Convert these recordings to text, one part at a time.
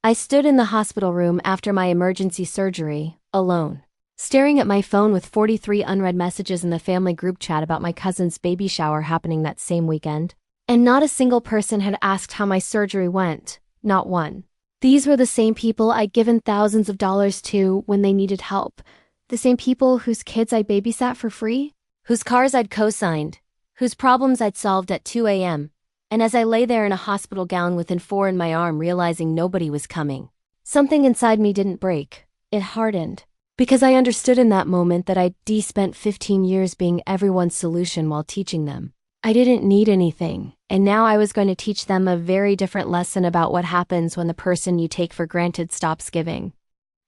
I stood in the hospital room after my emergency surgery, alone, staring at my phone with 43 unread messages in the family group chat about my cousin's baby shower happening that same weekend. And not a single person had asked how my surgery went, not one. These were the same people I'd given thousands of dollars to when they needed help. The same people whose kids I babysat for free, whose cars I'd co-signed, whose problems I'd solved at 2 a.m. And as I lay there in a hospital gown with N4 in my arm realizing nobody was coming, something inside me didn't break, it hardened. Because I understood in that moment that I'd spent 15 years being everyone's solution while teaching them. I didn't need anything, and now I was going to teach them a very different lesson about what happens when the person you take for granted stops giving.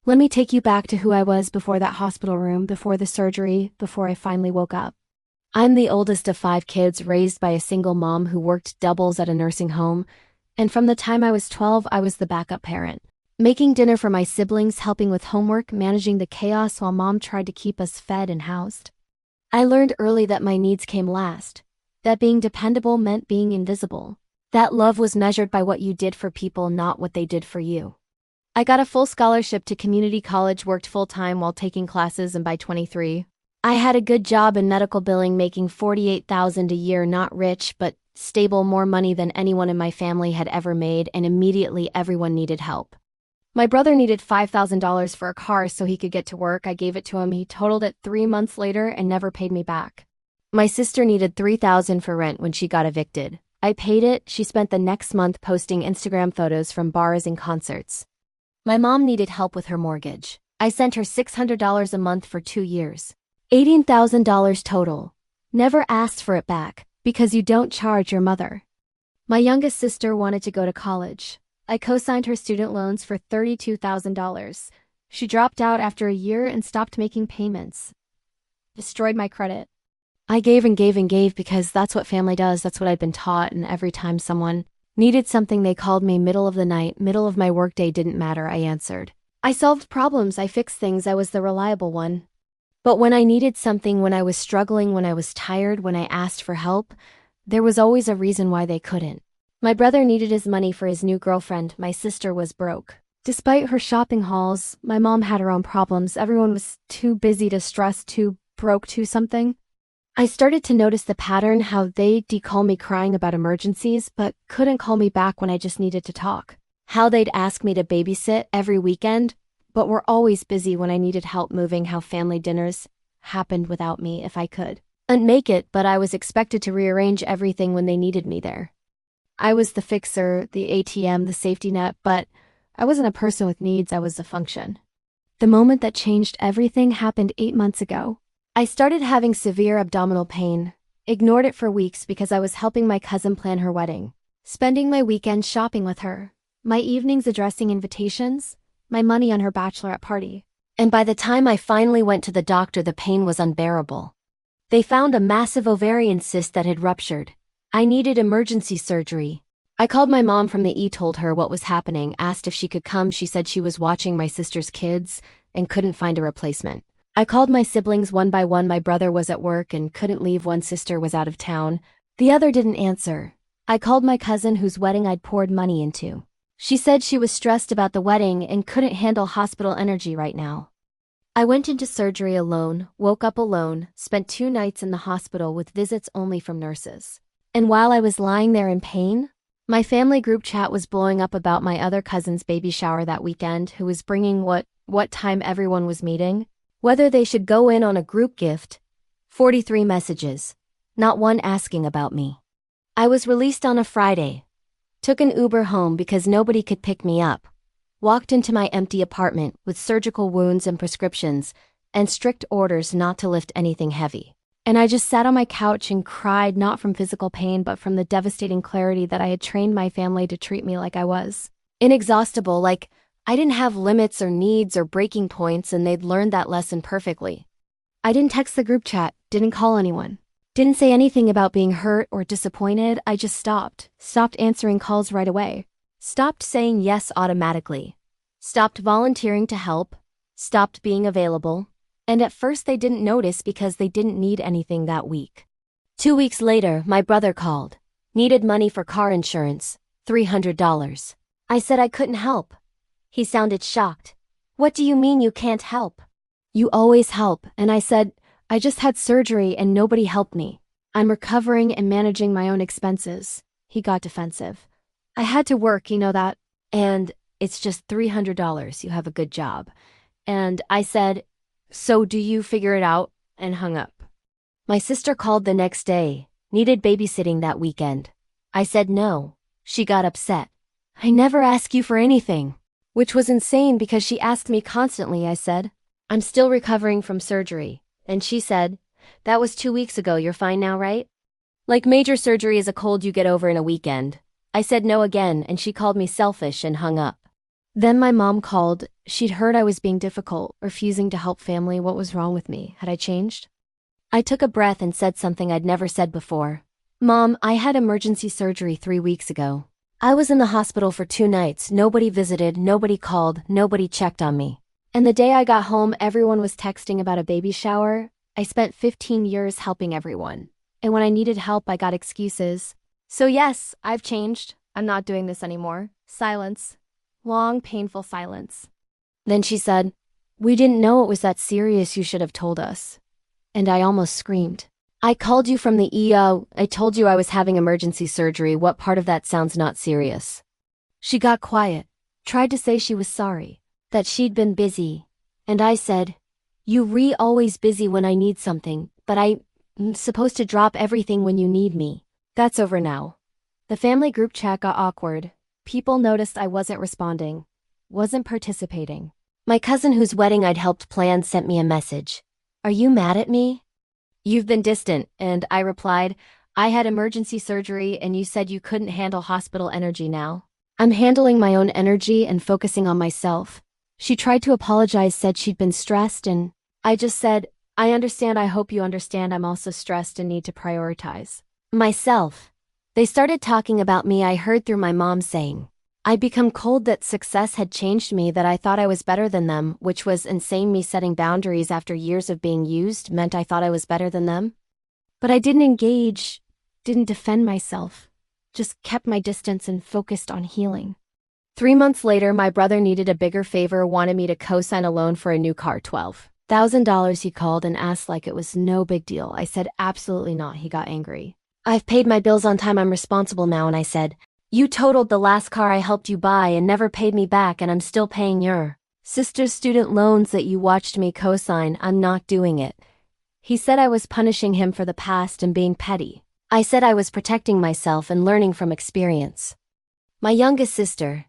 Let me take you back to who I was before that hospital room, before the surgery, before I finally woke up. I'm the oldest of 5 kids raised by a single mom who worked doubles at a nursing home, and from the time I was 12, I was the backup parent. Making dinner for my siblings, helping with homework, managing the chaos while mom tried to keep us fed and housed. I learned early that my needs came last, that being dependable meant being invisible, that love was measured by what you did for people, not what they did for you. I got a full scholarship to community college, worked full-time while taking classes, and by 23, I had a good job in medical billing, making $48,000 a year, not rich, but stable, more money than anyone in my family had ever made, and immediately everyone needed help. My brother needed $5,000 for a car so he could get to work. I gave it to him. He totaled it 3 months later and never paid me back. My sister needed $3,000 for rent when she got evicted. I paid it. She spent the next month posting Instagram photos from bars and concerts. My mom needed help with her mortgage. I sent her $600 a month for 2 years. $18,000 total. Never asked for it back, because you don't charge your mother. My youngest sister wanted to go to college. I co-signed her student loans for $32,000. She dropped out after a year and stopped making payments. Destroyed my credit. I gave and gave and gave because that's what family does, that's what I'd been taught, and every time someone needed something they called me. Middle of the night, middle of my workday, didn't matter, I answered. I solved problems, I fixed things, I was the reliable one. But when I needed something, when I was struggling, when I was tired, when I asked for help, there was always a reason why they couldn't. My brother needed his money for his new girlfriend. My sister was broke. Despite her shopping hauls, my mom had her own problems. Everyone was too busy to stress, too broke to something. I started to notice the pattern, how they'd call me crying about emergencies, but couldn't call me back when I just needed to talk. How they'd ask me to babysit every weekend, but were always busy when I needed help moving. How family dinners happened without me if I could. I'd make it, but I was expected to rearrange everything when they needed me there. I was the fixer, the ATM, the safety net, but I wasn't a person with needs, I was a function. The moment that changed everything happened 8 months ago. I started having severe abdominal pain, ignored it for weeks because I was helping my cousin plan her wedding, spending my weekends shopping with her, my evenings addressing invitations, my money on her bachelorette party. And by the time I finally went to the doctor, the pain was unbearable. They found a massive ovarian cyst that had ruptured. I needed emergency surgery. I called my mom from the told her what was happening, asked if she could come. She said she was watching my sister's kids and couldn't find a replacement. I called my siblings one by one. My brother was at work and couldn't leave. One sister was out of town. The other didn't answer. I called my cousin whose wedding I'd poured money into. She said she was stressed about the wedding and couldn't handle hospital energy right now. I went into surgery alone, woke up alone, spent 2 nights in the hospital with visits only from nurses. And while I was lying there in pain, my family group chat was blowing up about my other cousin's baby shower that weekend, who was bringing what time everyone was meeting, whether they should go in on a group gift. 43 messages. Not one asking about me. I was released on a Friday. Took an Uber home because nobody could pick me up. Walked into my empty apartment with surgical wounds and prescriptions and strict orders not to lift anything heavy. And I just sat on my couch and cried, not from physical pain but from the devastating clarity that I had trained my family to treat me like I was inexhaustible, like I didn't have limits or needs or breaking points, and they'd learned that lesson perfectly. I didn't text the group chat, didn't call anyone, didn't say anything about being hurt or disappointed. I just stopped answering calls right away, stopped saying yes automatically, stopped volunteering to help, stopped being available. And at first they didn't notice because they didn't need anything that week. 2 weeks later, my brother called. Needed money for car insurance, $300. I said I couldn't help. He sounded shocked. What do you mean you can't help? You always help, and I said, I just had surgery and nobody helped me. I'm recovering and managing my own expenses. He got defensive. I had to work, you know that. And it's just $300, you have a good job. And I said, so do you figure it out? And hung up. My sister called the next day, needed babysitting that weekend. I said no. She got upset. I never ask you for anything. Which was insane because she asked me constantly, I said. I'm still recovering from surgery. And she said, that was 2 weeks ago, you're fine now, right? Like major surgery is a cold you get over in a weekend. I said no again and she called me selfish and hung up. Then my mom called. She'd heard I was being difficult, refusing to help family. What was wrong with me? Had I changed? I took a breath and said something I'd never said before. Mom, I had emergency surgery 3 weeks ago. I was in the hospital for 2 nights. Nobody visited, nobody called, nobody checked on me. And the day I got home, everyone was texting about a baby shower. I spent 15 years helping everyone. And when I needed help, I got excuses. So yes, I've changed. I'm not doing this anymore. Silence. Long, painful silence. Then she said, we didn't know it was that serious, you should have told us. And I almost screamed. I called you from the ER. I told you I was having emergency surgery. What part of that sounds not serious? She got quiet, tried to say she was sorry, that she'd been busy. And I said, you always busy when I need something, but I'm supposed to drop everything when you need me. That's over now. The family group chat got awkward. People noticed I wasn't responding, wasn't participating. My cousin whose wedding I'd helped plan sent me a message. Are you mad at me? You've been distant, and I replied, I had emergency surgery and you said you couldn't handle hospital energy now. I'm handling my own energy and focusing on myself. She tried to apologize, said she'd been stressed, and I just said, I understand. I hope you understand I'm also stressed and need to prioritize myself. They started talking about me. I heard through my mom saying, I'd become cold, that success had changed me, that I thought I was better than them, which was insane. Me setting boundaries after years of being used meant I thought I was better than them. But I didn't engage, didn't defend myself, just kept my distance and focused on healing. 3 months later, my brother needed a bigger favor, wanted me to co-sign a loan for a new car, $12,000. He called and asked like it was no big deal. I said absolutely not. He got angry. I've paid my bills on time. I'm responsible now. And I said, you totaled the last car I helped you buy and never paid me back, and I'm still paying your sister's student loans that you watched me co-sign. I'm not doing it. He said I was punishing him for the past and being petty. I said I was protecting myself and learning from experience. My youngest sister,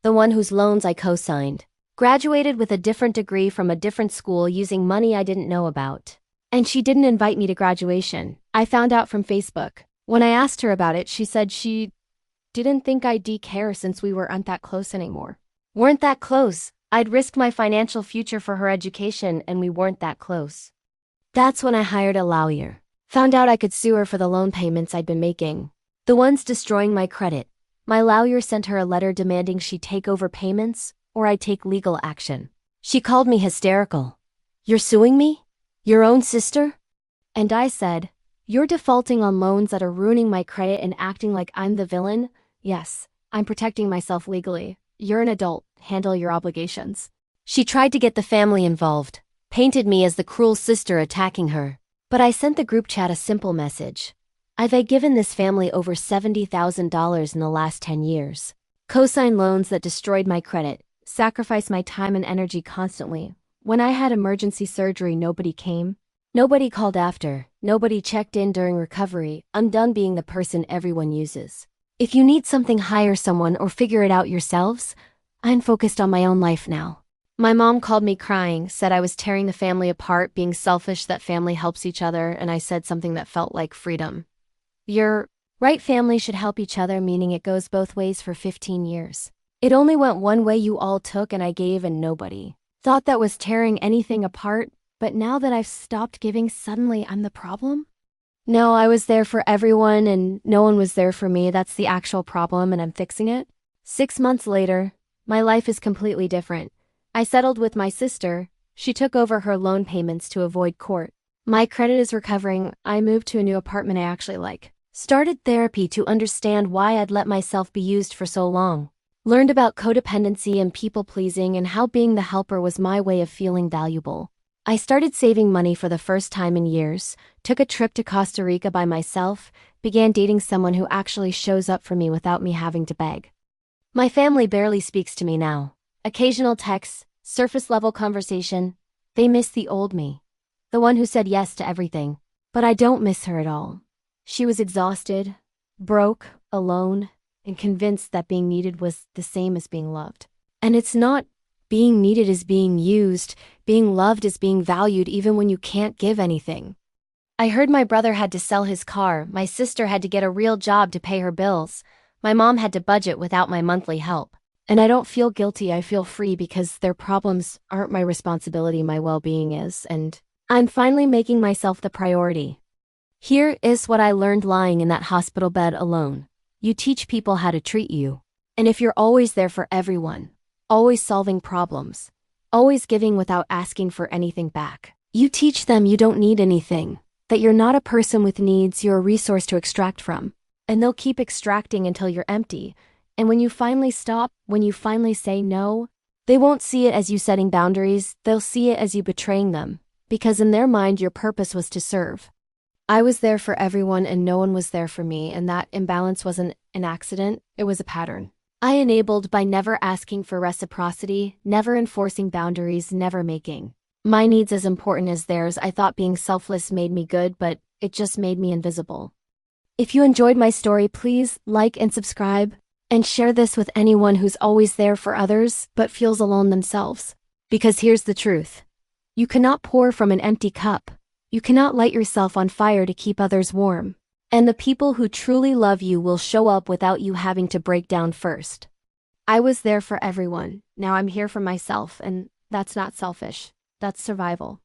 the one whose loans I co-signed, graduated with a different degree from a different school using money I didn't know about. And she didn't invite me to graduation. I found out from Facebook. When I asked her about it, she said she didn't think I'd care since we weren't that close anymore. Weren't that close. I'd risked my financial future for her education, and we weren't that close. That's when I hired a lawyer. Found out I could sue her for the loan payments I'd been making, the ones destroying my credit. My lawyer sent her a letter demanding she take over payments or I'd take legal action. She called me hysterical. You're suing me? Your own sister? And I said, you're defaulting on loans that are ruining my credit and acting like I'm the villain? Yes, I'm protecting myself legally. You're an adult. Handle your obligations. She tried to get the family involved, painted me as the cruel sister attacking her. But I sent the group chat a simple message. I've given this family over $70,000 in the last 10 years. Co-signed loans that destroyed my credit, sacrificed my time and energy constantly. When I had emergency surgery, nobody came. Nobody called after. Nobody checked in during recovery. I'm done being the person everyone uses. If you need something, hire someone or figure it out yourselves. I'm focused on my own life now. My mom called me crying, said I was tearing the family apart, being selfish, that family helps each other, and I said something that felt like freedom. You're right, family should help each other, meaning it goes both ways. For 15 years. It only went one way, you all took and I gave, and nobody thought that was tearing anything apart, but now that I've stopped giving, suddenly I'm the problem? No, I was there for everyone and no one was there for me. That's the actual problem and I'm fixing it. 6 months later, my life is completely different. I settled with my sister. She took over her loan payments to avoid court. My credit is recovering. I moved to a new apartment I actually like. Started therapy to understand why I'd let myself be used for so long. Learned about codependency and people pleasing and how being the helper was my way of feeling valuable. I started saving money for the first time in years, took a trip to Costa Rica by myself, began dating someone who actually shows up for me without me having to beg. My family barely speaks to me now. Occasional texts, surface level conversation. They miss the old me. The one who said yes to everything. But I don't miss her at all. She was exhausted, broke, alone, and convinced that being needed was the same as being loved. And it's not. Being needed is being used, being loved is being valued even when you can't give anything. I heard my brother had to sell his car, my sister had to get a real job to pay her bills, my mom had to budget without my monthly help. And I don't feel guilty, I feel free because their problems aren't my responsibility, my well-being is, and I'm finally making myself the priority. Here is what I learned lying in that hospital bed alone. You teach people how to treat you. And if you're always there for everyone, always solving problems, always giving without asking for anything back, you teach them you don't need anything, that you're not a person with needs, you're a resource to extract from. And they'll keep extracting until you're empty. And when you finally stop, when you finally say no, they won't see it as you setting boundaries, they'll see it as you betraying them. Because in their mind, your purpose was to serve. I was there for everyone and no one was there for me, and that imbalance wasn't an accident, it was a pattern. I enabled by never asking for reciprocity, never enforcing boundaries, never making my needs as important as theirs. I thought being selfless made me good, but it just made me invisible. If you enjoyed my story, please like and subscribe, and share this with anyone who's always there for others but feels alone themselves. Because here's the truth. You cannot pour from an empty cup. You cannot light yourself on fire to keep others warm. And the people who truly love you will show up without you having to break down first. I was there for everyone. Now I'm here for myself, and that's not selfish. That's survival.